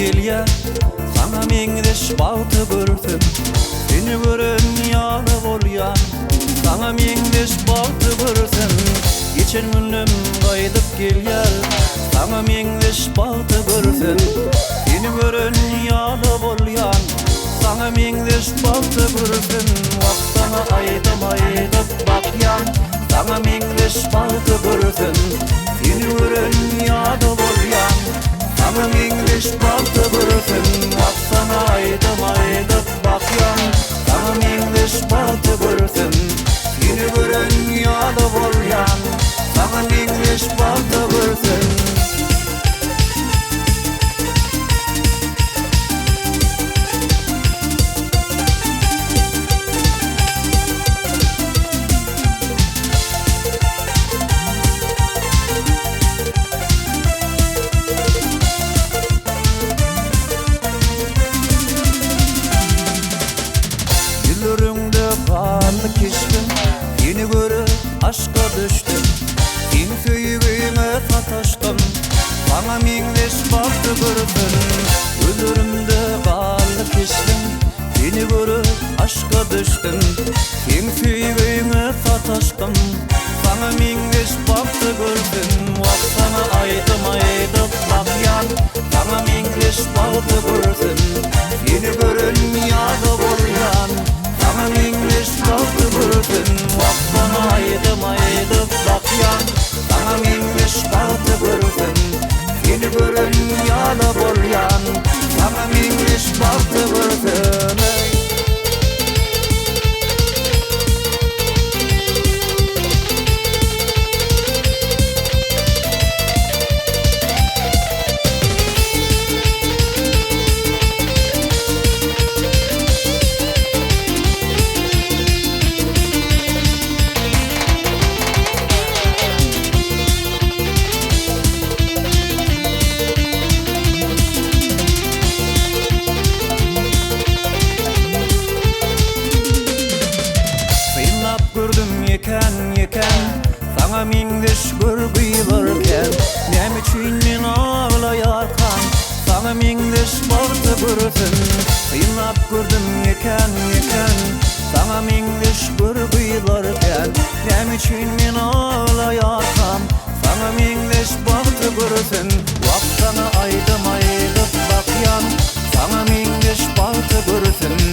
gelýär. Sana meňdeş bagty görsem, seni gören ýaly bolýan. Sana meňdeş bagty görsem, geçen günüm gaýdyp gelýär. Sana meňdeş bagty görsem, seni gören ýaly bolýan. Sana meňdeş bagty görsem, wagtana aýdyp bakýan. Sana meňdeş bagty görsem, seni gören ýaly bolýan. Sana meňdeş bagty görsem, wagtana aýdyp bakýan. Sana meňdeş bagty görsem, seni gören ýaly bolýan. Sana meňdeş bagty görsem. Gülürüňde garly keşdim, seni görüp aşka düşdüm. Sen söýgüňe sataşdym, sana meňdeş bagty görsem. Gülürüňde garly keşdim, seni görüp aşka düşdüm. Sen söýgüňe sataşdym, sana meňdeş bagty görsem. Wagtana aýdyp bakýan, sana meňdeş bagty görsem. Seni gören ýaly bolýan. Sana meňdeş bagty görsem, wagtana aýdyp bakýan. Sana meňdeş bagty görsem, seni gören ýaly bolýan. Sana meňdeş bagty görsem. Yeken, sana meňdeş görgüýlerken, näme üçin men ağlaýarkan, sana meňdeş bagty görsem. Syňlap gördüm yeken, sana meňdeş görgüýlerken, näme üçin men ağlaýarkan, sana meňdeş bagty görsem. Wagtana aýdyp bakýan, sana meňdeş bagty görsem.